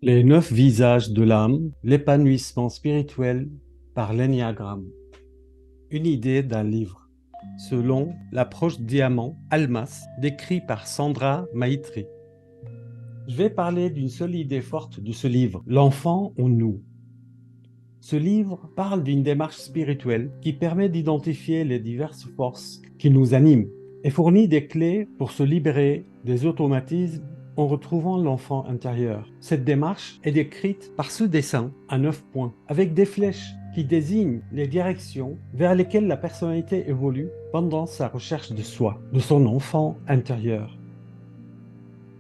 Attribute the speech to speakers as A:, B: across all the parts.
A: Les 9 visages de l'âme, l'épanouissement spirituel par l'énéagramme. Une idée d'un livre, selon l'approche diamant Almas, décrit par Sandra Maitri. Je vais parler d'une seule idée forte de ce livre, l'enfant en nous. Ce livre parle d'une démarche spirituelle qui permet d'identifier les diverses forces qui nous animent et fournit des clés pour se libérer des automatismes en retrouvant l'enfant intérieur. Cette démarche est décrite par ce dessin à 9 points, avec des flèches qui désignent les directions vers lesquelles la personnalité évolue pendant sa recherche de soi, de son enfant intérieur.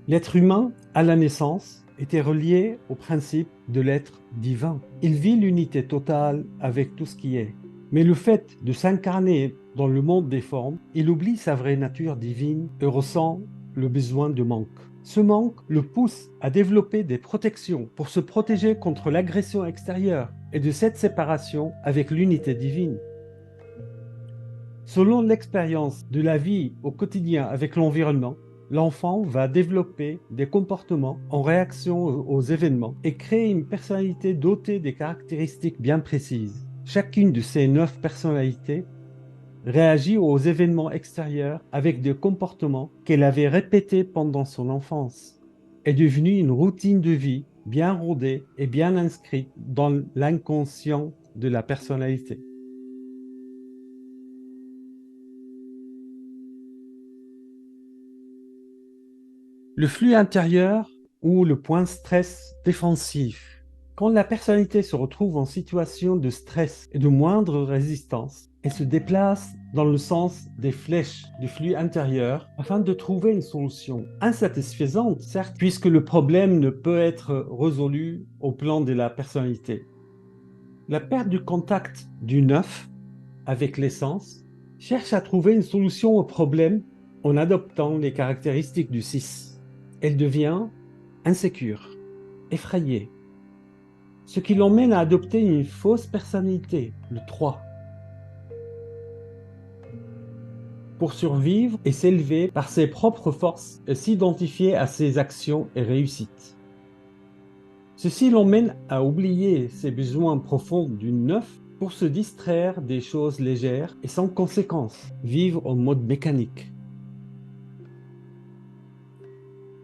A: L'être humain, à la naissance, était relié au principe de l'être divin. Il vit l'unité totale avec tout ce qui est. Mais le fait de s'incarner dans le monde des formes, il oublie sa vraie nature divine et ressent le besoin de manque. Ce manque le pousse à développer des protections pour se protéger contre l'agression extérieure et de cette séparation avec l'unité divine. Selon l'expérience de la vie au quotidien avec l'environnement, l'enfant va développer des comportements en réaction aux événements et créer une personnalité dotée des caractéristiques bien précises. Chacune de ces 9 personnalités réagit aux événements extérieurs avec des comportements qu'elle avait répétés pendant son enfance. Est devenue une routine de vie bien rodée et bien inscrite dans l'inconscient de la personnalité. Le flux intérieur ou le point stress défensif. Quand la personnalité se retrouve en situation de stress et de moindre résistance, elle se déplace dans le sens des flèches du flux intérieur afin de trouver une solution insatisfaisante, certes, puisque le problème ne peut être résolu au plan de la personnalité. La perte du contact du neuf avec l'essence cherche à trouver une solution au problème en adoptant les caractéristiques du 6. Elle devient insécure, effrayée, ce qui l'emmène à adopter une fausse personnalité, le 3, pour survivre et s'élever par ses propres forces et s'identifier à ses actions et réussites. Ceci l'emmène à oublier ses besoins profonds du 9 pour se distraire des choses légères et sans conséquence, vivre en mode mécanique.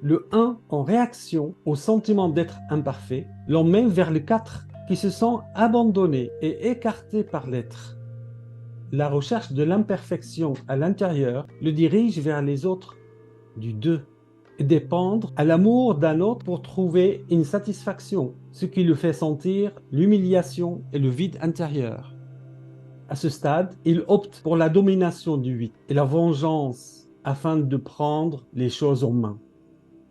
A: Le 1, en réaction au sentiment d'être imparfait, l'emmène vers le 4, qui se sent abandonné et écarté par l'être. La recherche de l'imperfection à l'intérieur le dirige vers les autres du 2, et dépendre à l'amour d'un autre pour trouver une satisfaction, ce qui le fait sentir l'humiliation et le vide intérieur. À ce stade, il opte pour la domination du 8 et la vengeance afin de prendre les choses en main.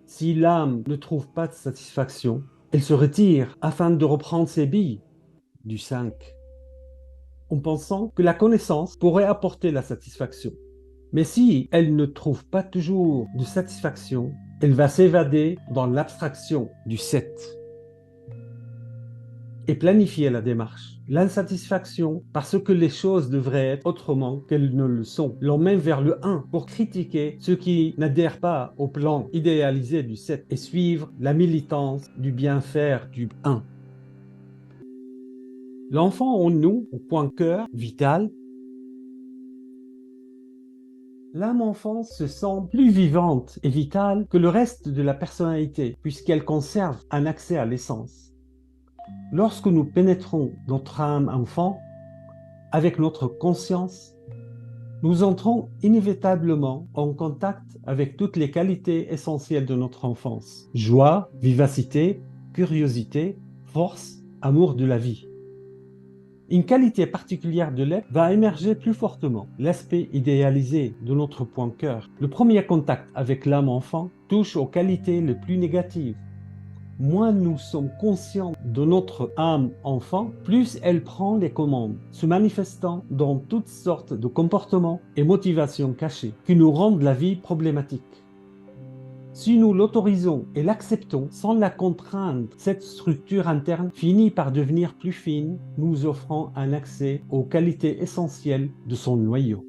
A: Si l'âme ne trouve pas de satisfaction, elle se retire afin de reprendre ses billes du 5, en pensant que la connaissance pourrait apporter la satisfaction. Mais si elle ne trouve pas toujours de satisfaction, elle va s'évader dans l'abstraction du 7 et planifier la démarche. L'insatisfaction parce que les choses devraient être autrement qu'elles ne le sont l'emmène vers le 1 pour critiquer ceux qui n'adhèrent pas au plan idéalisé du 7 et suivre la militance du bien faire du 1. L'enfant en nous, au point cœur vital, l'âme enfant se sent plus vivante et vitale que le reste de la personnalité puisqu'elle conserve un accès à l'essence. Lorsque nous pénétrons notre âme enfant avec notre conscience, nous entrons inévitablement en contact avec toutes les qualités essentielles de notre enfance. Joie, vivacité, curiosité, force, amour de la vie. Une qualité particulière de l'être va émerger plus fortement, l'aspect idéalisé de notre point cœur. Le premier contact avec l'âme enfant touche aux qualités les plus négatives. Moins nous sommes conscients de notre âme enfant, plus elle prend les commandes, se manifestant dans toutes sortes de comportements et motivations cachées qui nous rendent la vie problématique. Si nous l'autorisons et l'acceptons sans la contraindre, cette structure interne finit par devenir plus fine, nous offrant un accès aux qualités essentielles de son noyau.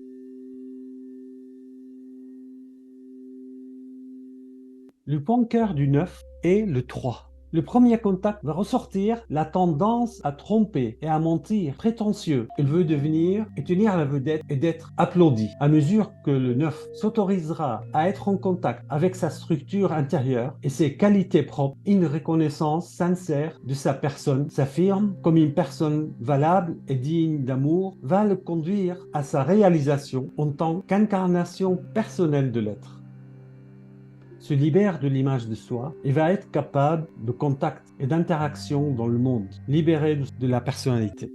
A: Le point cœur du 9 est le 3. Le premier contact va ressortir la tendance à tromper et à mentir, prétentieux. Il veut devenir et tenir la vedette et d'être applaudi. À mesure que le neuf s'autorisera à être en contact avec sa structure intérieure et ses qualités propres, une reconnaissance sincère de sa personne s'affirme comme une personne valable et digne d'amour, va le conduire à sa réalisation en tant qu'incarnation personnelle de l'être. Se libère de l'image de soi et va être capable de contact et d'interaction dans le monde, libéré de la personnalité.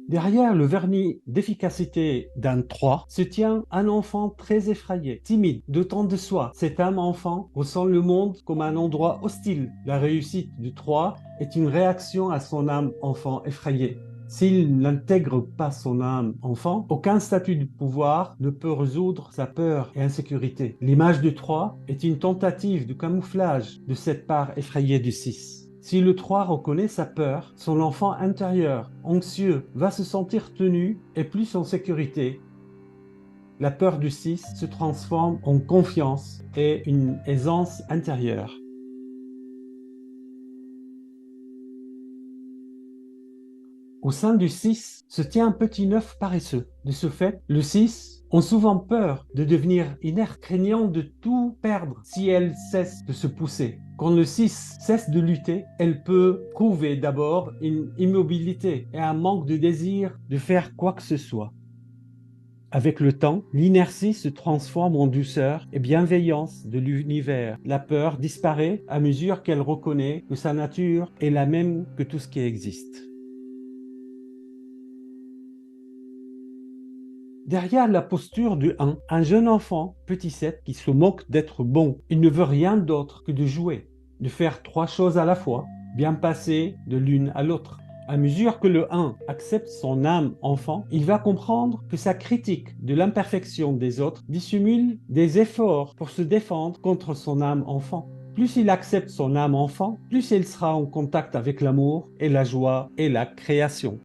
A: Derrière le vernis d'efficacité d'un 3 se tient un enfant très effrayé, timide, dotant de soi. Cet âme enfant ressent le monde comme un endroit hostile. La réussite du 3 est une réaction à son âme enfant effrayée. S'il n'intègre pas son âme enfant, aucun statut de pouvoir ne peut résoudre sa peur et insécurité. L'image du 3 est une tentative de camouflage de cette part effrayée du 6. Si le 3 reconnaît sa peur, son enfant intérieur, anxieux, va se sentir tenu et plus en sécurité. La peur du 6 se transforme en confiance et une aisance intérieure. Au sein du 6 se tient un petit 9 paresseux. De ce fait, le 6 ont souvent peur de devenir inerte, craignant de tout perdre si elle cesse de se pousser. Quand le 6 cesse de lutter, elle peut prouver d'abord une immobilité et un manque de désir de faire quoi que ce soit. Avec le temps, l'inertie se transforme en douceur et bienveillance de l'univers. La peur disparaît à mesure qu'elle reconnaît que sa nature est la même que tout ce qui existe. Derrière la posture du 1, un jeune enfant, petit 7, qui se moque d'être bon. Il ne veut rien d'autre que de jouer, de faire 3 choses à la fois, bien passer de l'une à l'autre. À mesure que le 1 accepte son âme enfant, il va comprendre que sa critique de l'imperfection des autres dissimule des efforts pour se défendre contre son âme enfant. Plus il accepte son âme enfant, plus il sera en contact avec l'amour et la joie et la création.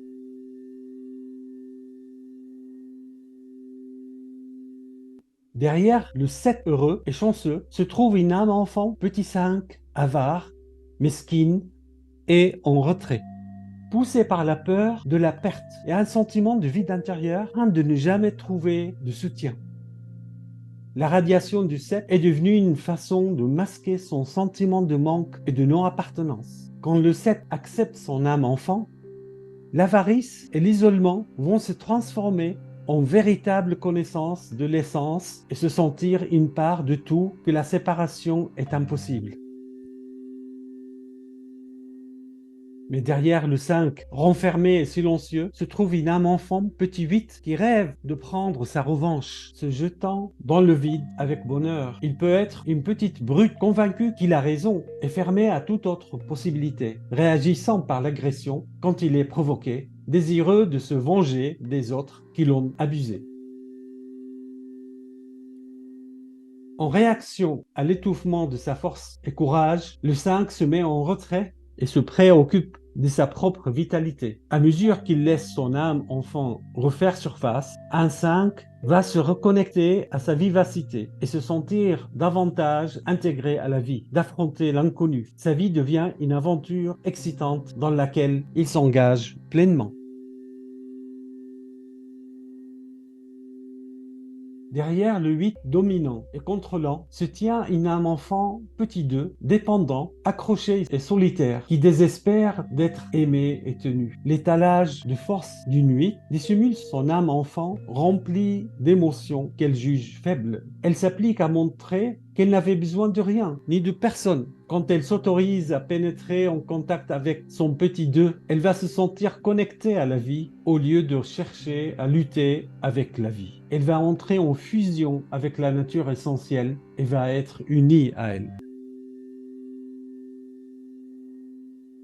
A: Derrière le 7 heureux et chanceux se trouve une âme enfant, petit 5, avare, mesquine et en retrait. Poussé par la peur de la perte et un sentiment de vide intérieur, de ne jamais trouver de soutien. La radiation du 7 est devenue une façon de masquer son sentiment de manque et de non-appartenance. Quand le 7 accepte son âme enfant, l'avarice et l'isolement vont se transformer en véritable connaissance de l'essence et se sentir une part de tout, que la séparation est impossible. Mais derrière le 5, renfermé et silencieux, se trouve une âme enfant, petit 8, qui rêve de prendre sa revanche, se jetant dans le vide avec bonheur. Il peut être une petite brute convaincue qu'il a raison et fermée à toute autre possibilité, réagissant par l'agression quand il est provoqué, désireux de se venger des autres qui l'ont abusé. En réaction à l'étouffement de sa force et courage, le 5 se met en retrait et se préoccupe de sa propre vitalité. À mesure qu'il laisse son âme enfant refaire surface, un 5 va se reconnecter à sa vivacité et se sentir davantage intégré à la vie, d'affronter l'inconnu. Sa vie devient une aventure excitante dans laquelle il s'engage pleinement. Derrière le 8 dominant et contrôlant se tient une âme enfant, petit 2, dépendant, accroché et solitaire, qui désespère d'être aimé et tenu. L'étalage de force d'une 8 dissimule son âme enfant remplie d'émotions qu'elle juge faibles. Elle s'applique à montrer qu'elle n'avait besoin de rien, ni de personne. Quand elle s'autorise à pénétrer en contact avec son petit 2, elle va se sentir connectée à la vie au lieu de chercher à lutter avec la vie. Elle va entrer en fusion avec la nature essentielle et va être unie à elle.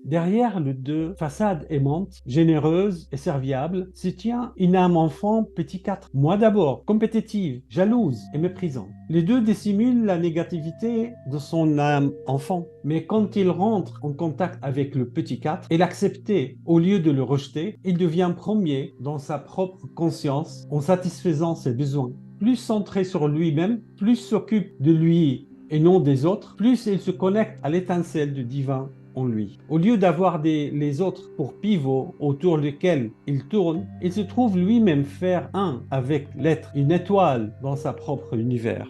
A: Derrière le 2, façade aimante, généreuse et serviable, se tient une âme enfant petit 4. Moi d'abord, compétitive, jalouse et méprisante. Les deux dissimulent la négativité de son âme enfant. Mais quand il rentre en contact avec le petit 4 et l'accepter au lieu de le rejeter, il devient premier dans sa propre conscience en satisfaisant ses besoins. Plus centré sur lui-même, plus s'occupe de lui et non des autres, plus il se connecte à l'étincelle du divin en lui. Au lieu d'avoir les autres pour pivot autour desquels il tourne, il se trouve lui-même faire un avec l'être, une étoile dans sa propre univers.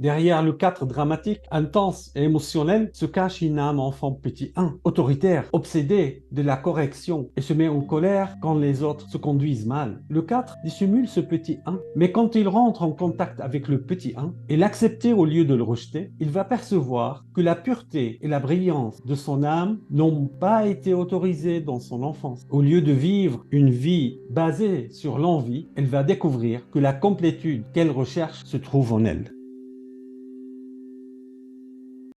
A: Derrière le 4 dramatique, intense et émotionnel se cache une âme enfant petit 1, autoritaire, obsédée de la correction et se met en colère quand les autres se conduisent mal. Le 4 dissimule ce petit 1, mais quand il rentre en contact avec le petit 1 et l'accepter au lieu de le rejeter, il va percevoir que la pureté et la brillance de son âme n'ont pas été autorisées dans son enfance. Au lieu de vivre une vie basée sur l'envie, elle va découvrir que la complétude qu'elle recherche se trouve en elle.